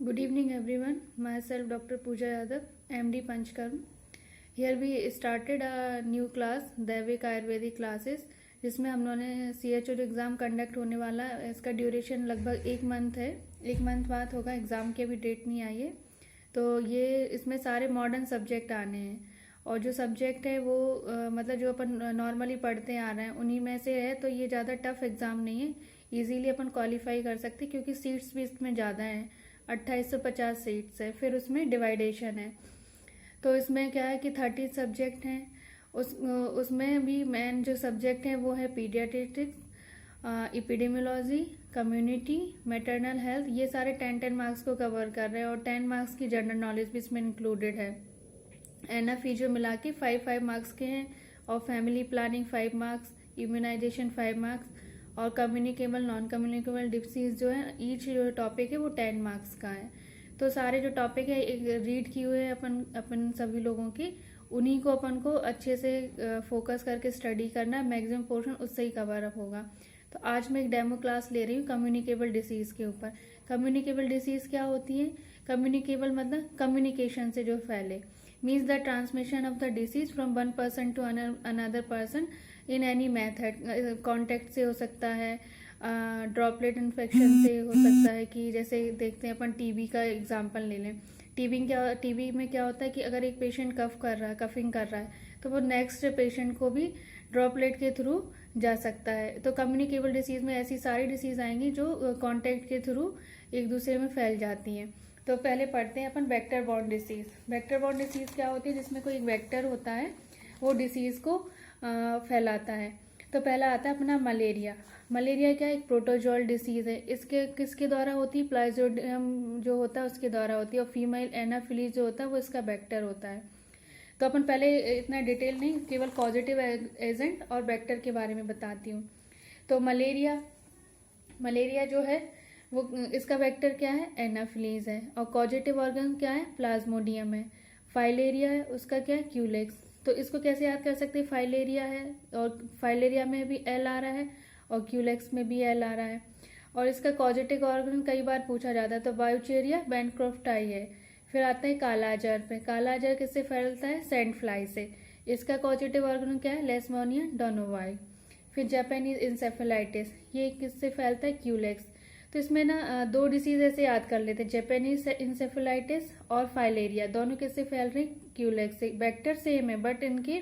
Good evening, everyone. Myself, Dr. Pooja Yadav, MD Panchkarm. Here we started a new class, दैविक Ayurvedic classes, जिसमें हम लोगों ने CHO exam conduct होने वाला है। इसका ड्यूरेशन लगभग 1 मंथ है। 1 मंथ बाद होगा, एग्ज़ाम की अभी डेट नहीं आई है। तो ये इसमें सारे मॉडर्न सब्जेक्ट आने हैं, और जो सब्जेक्ट है वो मतलब जो अपन नॉर्मली पढ़ते आ रहे हैं उन्हीं में से है। तो ये ज़्यादा टफ एग्ज़ाम नहीं है, इजीली अपन क्वालिफाई कर सकते हैं, क्योंकि सीट्स भी इसमें ज़्यादा हैं। 2850 सीट्स है, फिर उसमें डिवाइडेशन है। तो इसमें क्या है कि 30 सब्जेक्ट हैं। उसमें भी मेन जो सब्जेक्ट हैं वो है paediatrics, epidemiology, community, maternal health. ये सारे 10-10 मार्क्स को कवर कर रहे हैं, और 10 मार्क्स की जनरल नॉलेज भी इसमें इंक्लूडेड है। एनएफई जो मिला के 5-5 मार्क्स के हैं, और family planning 5 marks, immunisation 5 marks, और कम्युनिकेबल नॉन कम्युनिकेबल डिसीज जो है, ईच जो टॉपिक है वो 10 मार्क्स का है। तो सारे जो टॉपिक है एक रीड किए हुए हैं अपन सभी लोगों की, उन्हीं को अपन को अच्छे से फोकस करके स्टडी करना है। मैक्सिमम पोर्शन उससे ही कवर अप होगा। तो आज मैं एक डेमो क्लास ले रही हूँ कम्युनिकेबल डिसीज के ऊपर। कम्युनिकेबल डिसीज क्या होती है? कम्युनिकेबल मतलब कम्युनिकेशन से जो फैले, means the transmission of the disease from one person to another person in any method. Contact से हो सकता है, ड्रॉपलेट इन्फेक्शन से हो सकता है, कि जैसे देखते हैं अपन टीबी का एग्जांपल ले लें। टीबी में क्या होता है कि अगर एक पेशेंट कफ कर रहा है, कफिंग कर रहा है, तो वो नेक्स्ट पेशेंट को भी ड्रॉपलेट के थ्रू जा सकता है। तो कम्युनिकेबल डिसीज में ऐसी सारी डिसीज आएंगी जो कॉन्टेक्ट के थ्रू एक दूसरे में फैल जाती हैं। तो पहले पढ़ते हैं अपन vector borne disease. Vector borne disease क्या होती है? जिसमें कोई एक वेक्टर होता है, वो डिसीज को फैलाता है। तो पहला आता है अपना मलेरिया। मलेरिया क्या है? एक प्रोटोजोल डिसीज है। इसके किसके द्वारा होती है? प्लाज्मोडियम जो होता है उसके द्वारा होती है, और फीमेल एनाफिलीज जो होता है वो इसका वेक्टर होता है। तो अपन पहले इतना डिटेल नहीं, केवल पॉजिटिव एजेंट और वेक्टर के बारे में बताती हूँ। तो मलेरिया जो है वो, इसका वेक्टर क्या है? एनाफिलीज है। और पॉजिटिव ऑर्गन क्या है? प्लाज्मोडियम है। फाइलेरिया है, उसका क्या है? क्यूलेक्स। तो इसको कैसे याद कर सकते हैं? फाइलेरिया है, और फाइलेरिया में भी एल आ रहा है, और क्यूलेक्स में भी एल आ रहा है। और इसका पॉजिटिव ऑर्गन कई बार पूछा जाता है, तो वायुचेरिया बैनक्रॉफ्टाई है। फिर आता है कालाजार पे। कालाजार किससे फैलता है? सैंड फ्लाई से। इसका पॉजिटिव ऑर्गन क्या है? लेशमोनिया डोनोवाई। फिर जापानीज इंसेफेलाइटिस, ये किससे फैलता है? क्यूलेक्स। तो इसमें ना 2 डिसीज ऐसे याद कर लेते हैं, जापानीज इंसेफेलाइटिस और फाइलेरिया। दोनों किससे फैल रहे हैं? क्यूलेक्स से। वेक्टर सेम है, बट इनके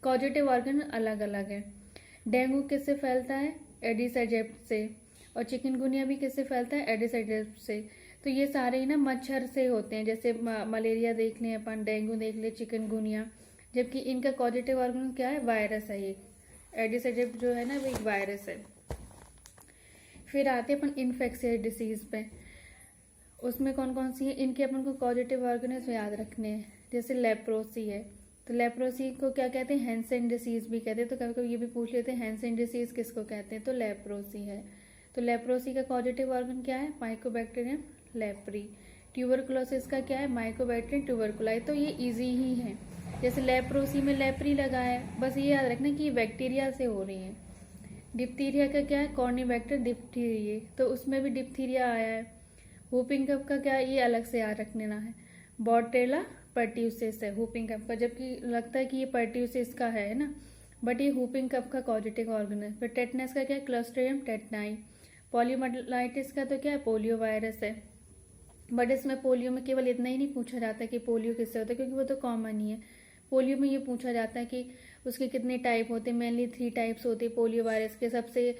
कॉजेटिव ऑर्गन अलग अलग है। डेंगू किससे फैलता है? एडिस एजिप्ट से। और चिकनगुनिया भी किससे फैलता है? एडिस एजिप्ट से। तो ये सारे ही ना मच्छर से होते हैं, जैसे मलेरिया देख लें अपन, डेंगू देख लें, चिकनगुनिया। जबकि इनका कॉजेटिव ऑर्गन क्या है? वायरस है। ये एडिस एजिप्ट जो है ना, वो एक वायरस है। फिर आते हैं अपन इन्फेक्शियस डिसीज पे। उसमें कौन कौन सी है? इनके अपन को पॉजिटिव ऑर्गेनिज्म याद रखने हैं। जैसे लेप्रोसी है, तो लेप्रोसी को क्या कहते हैं? हैंसेन डिसीज भी कहते हैं। तो कभी कभी ये भी पूछ लेते हैं हैंसेन डिसीज किसको कहते हैं? तो लेप्रोसी है। तो लेप्रोसी का पॉजिटिव ऑर्गन क्या है? Mycobacterium leprae. ट्यूबरकुलोसिस का क्या है? माइकोबैक्टीरियम ट्यूबरकुलाई। तो ये इजी ही है। जैसे लेप्रोसी में लेप्री लगा है, बस ये याद रखना कि ये बैक्टीरिया से हो रही है। डिप्थीरिया का क्या है? कॉर्निबैक्टर डिप्थीरिया, तो उसमें भी डिप्थीरिया आया है। हुपिंग कफ का क्या है? ये अलग से याद रखने ना है। बॉर्टेला पर्ट्यूसिस है हुपिंग कफ का, जबकि लगता है कि ये पर्ट्यूसिस का है ना, बट ये हुपिंग कफ का पॉजिटिव ऑर्गन है। फिर टेटनस का क्या है? क्लस्ट्रिडियम टेटनाई। पोलियोमाइलाइटिस का तो क्या है? पोलियो वायरस है। बट इसमें पोलियो में केवल इतना ही नहीं पूछा जाता कि पोलियो किससे होता है, क्योंकि वो तो कॉमन ही है। पोलियो में ये पूछा जाता है कि उसके कितने टाइप होते हैं। मेनली 3 टाइप्स होते हैं पोलियो वायरस के। सबसे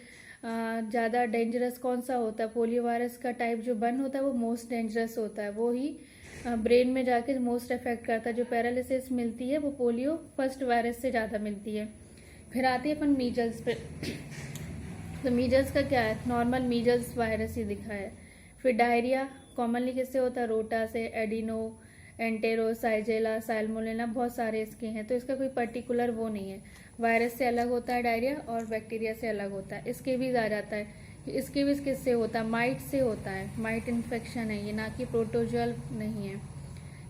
ज़्यादा डेंजरस कौन सा होता है? पोलियो वायरस का टाइप जो 1 होता है वो मोस्ट डेंजरस होता है, वो ही ब्रेन में जाके मोस्ट इफेक्ट करता है। जो पैरालिसिस मिलती है वो पोलियो फर्स्ट वायरस से ज़्यादा मिलती है। फिर आती है अपन मीजल्स पे। तो मीजल्स का क्या है? नॉर्मल मीजल्स वायरस ही दिखा है। फिर डायरिया कॉमनली किससे होता है? रोटा से। एडिनो, एंटेरो, साइजेला, साल्मोनेला, बहुत सारे इसके हैं। तो इसका कोई पर्टिकुलर वो नहीं है। वायरस से अलग होता है डायरिया, और बैक्टीरिया से अलग होता है। स्केबीज आ जाता है। स्केबीज किससे होता है? माइट से होता है। माइट इन्फेक्शन है ये, ना कि प्रोटोजोल नहीं है।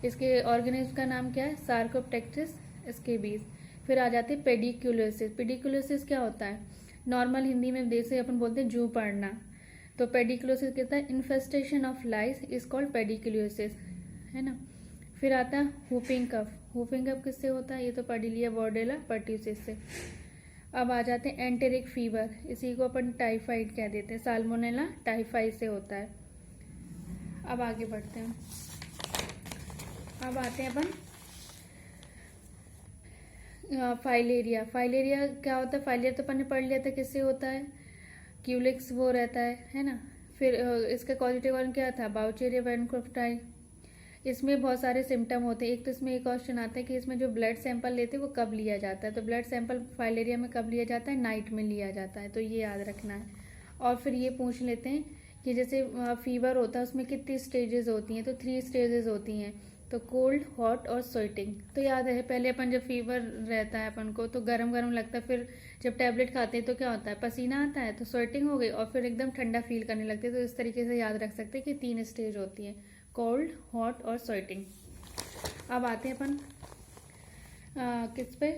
इसके ऑर्गेनिज्म का नाम क्या है? सार्कोप्टेक्टिस स्केबीज। फिर आ जाते हैं पेडिकुलोसिस। पेडिकुलोसिस क्या होता है? नॉर्मल हिंदी में जैसे अपन बोलते हैं जू पड़ना, तो पेडिकुलोसिस कितना है, infestation of lice is called pediculosis, है ना। फिर आता है हुपिंग कफ। हुपिंग कफ किससे होता है, ये तो पढ़ लिया, बॉर्डेला पर्ट्यूसिस से। अब आ जाते हैं एंटेरिक फीवर, इसी को अपन टाइफाइड कह देते हैं, साल्मोनेला टाइफाइड से होता है। अब आगे बढ़ते हैं, अब आते हैं अपन फाइलेरिया। फाइलेरिया क्या होता है, फाइलेरिया तो अपन ने पढ़ लिया था किससे होता है, क्यूलिक्स वो रहता है ना। फिर इसका कॉजेटिव ऑर्गन क्या था, बाउचेरिया वैनक्रोफ्टाई। इसमें बहुत सारे सिम्टम होते हैं। एक तो इसमें एक क्वेश्चन आता है कि इसमें जो ब्लड सैंपल लेते हैं वो कब लिया जाता है, तो ब्लड सैंपल फाइलेरिया में कब लिया जाता है, नाइट में लिया जाता है, तो ये याद रखना है। और फिर ये पूछ लेते हैं कि जैसे फीवर होता है उसमें कितनी स्टेजेस होती हैं, तो 3 स्टेजेस होती हैं, तो कोल्ड, हॉट और स्वेटिंग। तो याद है पहले अपन जब फीवर रहता है अपन को तो गरम गरम लगता है, फिर जब टैबलेट खाते हैं तो क्या होता है, पसीना आता है, तो स्वेटिंग हो गई, और फिर एकदम ठंडा फील करने लगते हैं। तो इस तरीके से याद रख सकते हैं कि 3 स्टेज होती है, कोल्ड, हॉट और स्वेटिंग। अब आते हैं अपन किस पे,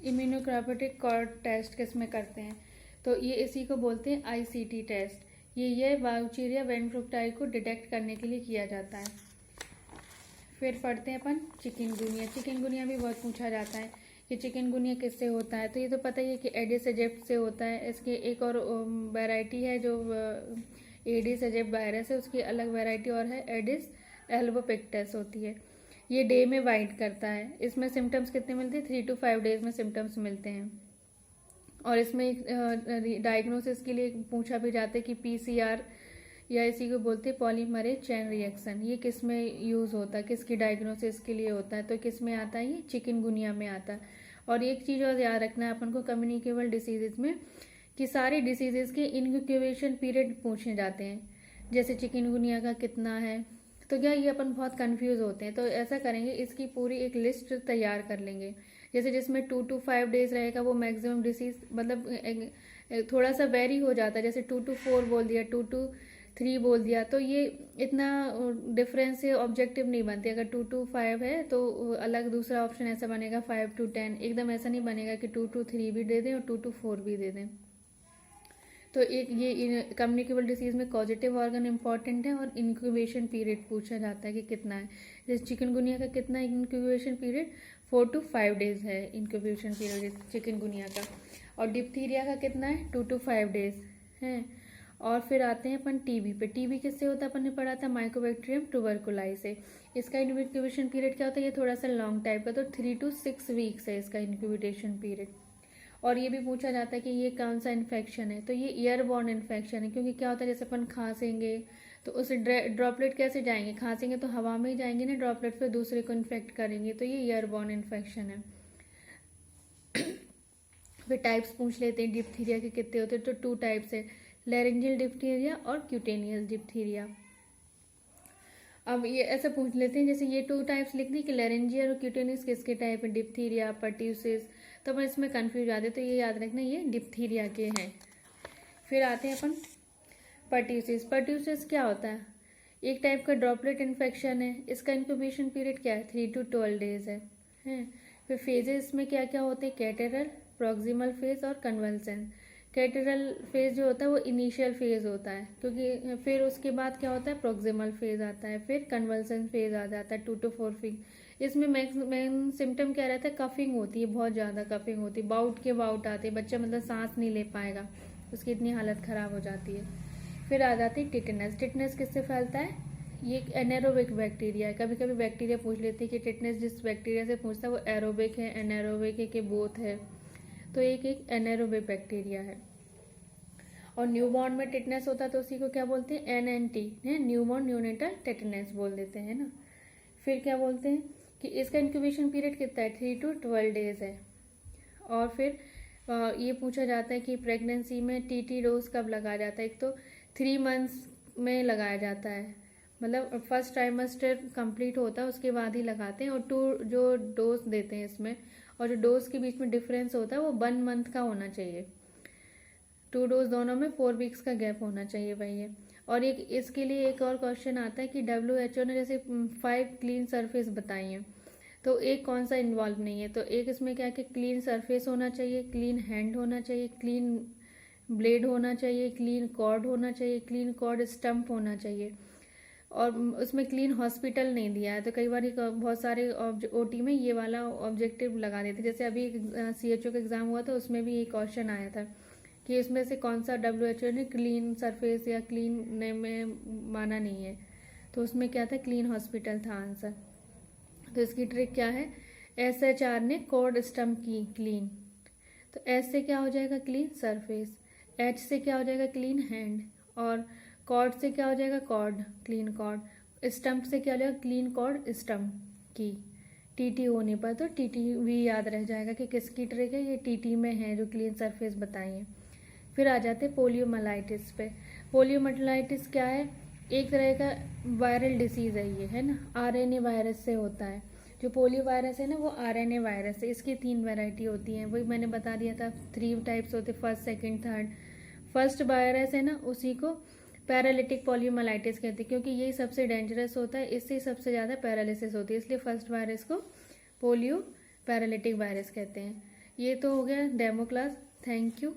इम्यूनोग्राफिटिक कॉर्ड टेस्ट किस में करते हैं, तो ये इसी को बोलते हैं ICT टेस्ट। ये बाउचेरिया वैनफ्रुक्टाई को डिटेक्ट करने के लिए किया जाता है। फिर पढ़ते हैं अपन चिकनगुनिया। चिकनगुनिया भी बहुत पूछा जाता है कि चिकनगुनिया किससे होता है, तो ये तो पता ही है कि एडिस एजिप्ट से होता है। इसकी एक और वैरायटी है जो एडिस एजिप्ट वायरस है, उसकी अलग वैरायटी और है, एडिस एल्बोपिक्टस होती है। ये डे में बाइट करता है। इसमें सिम्टम्स कितने मिलते हैं, 3 to 5 डेज में सिम्टम्स मिलते हैं। और इसमें डायग्नोसिस के लिए पूछा भी जाता है कि PCR या इसी को बोलते हैं पॉलीमरेज चेन रिएक्शन, ये किस में यूज़ होता है, किसकी डायग्नोसिस के लिए होता है, तो किस में आता है, ये चिकनगुनिया में आता है। और एक चीज़ और याद रखना है अपन को कम्युनिकेबल डिसीजेज में कि सारे डिसीजेज के इनक्यूबेशन पीरियड पूछे जाते हैं। जैसे चिकनगुनिया का कितना है, तो क्या ये अपन बहुत कंफ्यूज होते हैं, तो ऐसा करेंगे इसकी पूरी एक लिस्ट तैयार कर लेंगे। जैसे जिसमें 2 to 5 डेज रहेगा वो मैक्सिमम डिसीज, मतलब थोड़ा सा वेरी हो जाता है, जैसे 2 to 4 बोल दिया, 2 to 3 बोल दिया, तो ये इतना डिफरेंस से ऑब्जेक्टिव नहीं बनती। अगर 2 to 5 है तो अलग दूसरा ऑप्शन ऐसा बनेगा 5 to 10, एकदम ऐसा नहीं बनेगा कि 2 to 3 भी दे दें और 2 to 4 भी दे दें। तो एक ये कम्युनिकेबल डिसीज में कॉजेटिव ऑर्गन इंपॉर्टेंट है और इंक्यूबेशन पीरियड पूछा जाता है कि कितना है। जैसे चिकनगुनिया का कितना इंक्यूबेशन पीरियड, 4 to 5 डेज है इंक्यूबेशन पीरियड चिकनगुनिया का। और डिप्थीरिया का कितना है, 2 to 5 डेज है। और फिर आते हैं अपन टीबी पे। टीबी किससे होता है, अपन ने पढ़ा था माइकोबैक्टीरियम ट्यूबरकुलाई से। इसका इंक्यूबेशन पीरियड क्या होता है, ये थोड़ा सा लॉन्ग टाइप का, तो 3 to 6 वीक्स है इसका इंक्यूबेशन पीरियड। और ये भी पूछा जाता है कि ये कौन सा इन्फेक्शन है, तो ये ईयरबॉर्न इन्फेक्शन है, क्योंकि क्या होता है जैसे अपन खांसेंगे तो उस ड्रॉपलेट कैसे जाएंगे, खांसेंगे तो हवा में ही जाएंगे ना ड्रॉपलेट, फिर दूसरे को इन्फेक्ट करेंगे, तो ये ईयरबॉर्न इन्फेक्शन है। फिर टाइप्स पूछ लेते हैं डिप्थीरिया के कितने होते हैं, तो 2 टाइप्स है, लैरिंजियल डिप्थीरिया और क्यूटेनियस डिप्थीरिया। अब ये ऐसा पूछ लेते हैं, जैसे ये 2 टाइप्स लिख दी कि लैरिंजियल और क्यूटेनियस किसके टाइप है, डिप्थीरिया, पर्ट्यूसिस, तो अपन इसमें कंफ्यूज आते, तो ये याद रखना ये डिप्थीरिया के हैं। फिर आते हैं अपन पर्ट्यूसिस। पर्ट्यूसिस क्या होता है, एक टाइप का ड्रॉपलेट इन्फेक्शन है। इसका इंक्यूबेशन पीरियड क्या है, 3 to 12 डेज है। फिर फेजेस में क्या क्या होते हैं, कैटेरल, प्रॉक्सिमल फेज और कन्वल्सन। कैटेरल फेज जो होता है वो इनिशियल फेज होता है, क्योंकि फिर उसके बाद क्या होता है, प्रॉक्सिमल फेज आता है, फिर कन्वल्सन फेज आ जाता है 2 to 4 वीक। इसमें मेन सिम्टम क्या रहता है, कफिंग होती है, बहुत ज़्यादा कफिंग होती है, बाउट के बाउट आते हैं, बच्चा मतलब सांस नहीं ले पाएगा, उसकी इतनी हालत ख़राब हो जाती है। फिर आ जाती है टिटनस। टिटनस किससे फैलता है, ये एक एनारोबिक बैक्टीरिया है। कभी कभी बैक्टीरिया पूछ लेते हैं कि टिटनस जिस बैक्टीरिया से पूछता है वो एरोबिक है, एनारोबिक है कि बोथ है, तो एक एनारोबिक बैक्टीरिया है। और न्यूबॉर्न में टिटनेस होता है तो उसी को क्या बोलते हैं, NNT है, न्यूबॉर्न न्यूनेटल टिटनेस बोल देते हैं ना। फिर क्या बोलते हैं कि इसका इंक्यूबेशन पीरियड कितना है, 3 to 12 डेज है। और फिर ये पूछा जाता है कि प्रेगनेंसी में TT डोज कब लगाया जाता है। एक तो 3 months में लगाया जाता है, मतलब फर्स्ट ट्राइमेस्टर कंप्लीट होता है उसके बाद ही लगाते हैं। और 2 जो डोज देते हैं इसमें, और जो डोज के बीच में डिफरेंस होता है वो 1 month का होना चाहिए। 2 डोज दोनों में 4 वीक्स का गैप होना चाहिए भाई है। और एक इसके लिए एक और क्वेश्चन आता है कि WHO ने जैसे 5 क्लीन सरफेस बताई हैं, तो एक कौन सा इन्वॉल्व नहीं है, तो एक इसमें क्या कि क्लीन सरफेस होना चाहिए, क्लीन हैंड होना चाहिए, क्लीन ब्लेड होना चाहिए, क्लीन कॉर्ड होना चाहिए, क्लीन कॉर्ड स्टम्प होना चाहिए, और उसमें क्लीन हॉस्पिटल नहीं दिया है। तो कई बार बहुत सारे ओटी में ये वाला ऑब्जेक्टिव लगा देते, जैसे अभी CHO का एग्जाम हुआ था, उसमें भी ये क्वेश्चन आया था कि इसमें से कौन सा WHO ने क्लीन सरफेस या क्लीन में माना नहीं है, तो उसमें क्या था, क्लीन हॉस्पिटल था आंसर। तो इसकी ट्रिक क्या है, SHR ने कॉर्ड स्टम्प की क्लीन, तो S से क्या हो जाएगा, क्लीन सरफेस, H से क्या हो जाएगा, क्लीन हैंड, और कॉर्ड से क्या हो जाएगा, कॉर्ड, क्लीन कॉर्ड, स्टम्प से क्या हो जाएगा, क्लीन कॉर्ड स्टम्प की। TT होने पर तो TT भी याद रह जाएगा कि किसकी ट्रिक है, ये TT में है जो क्लीन सरफेस बताई है। फिर आ जाते हैं पोलियोमाइलाइटिस पे। पोलियोमाइलाइटिस क्या है, एक तरह का वायरल डिसीज है ये, है ना, RNA वायरस से होता है। जो पोलियो वायरस है ना, वो RNA वायरस है। इसकी 3 वैरायटी होती हैं, वही मैंने बता दिया था, 3 टाइप्स होते, first, second, third. First virus है ना, उसी को पैरालिटिक पोलियोमाइलाइटिस कहते हैं, क्योंकि यही सबसे डेंजरस होता है, इससे सबसे ज़्यादा पैरालिसिस होती है, इसलिए फर्स्ट वायरस को पोलियो पैरालिटिक वायरस कहते हैं। ये तो हो गया डेमो क्लास। Thank you.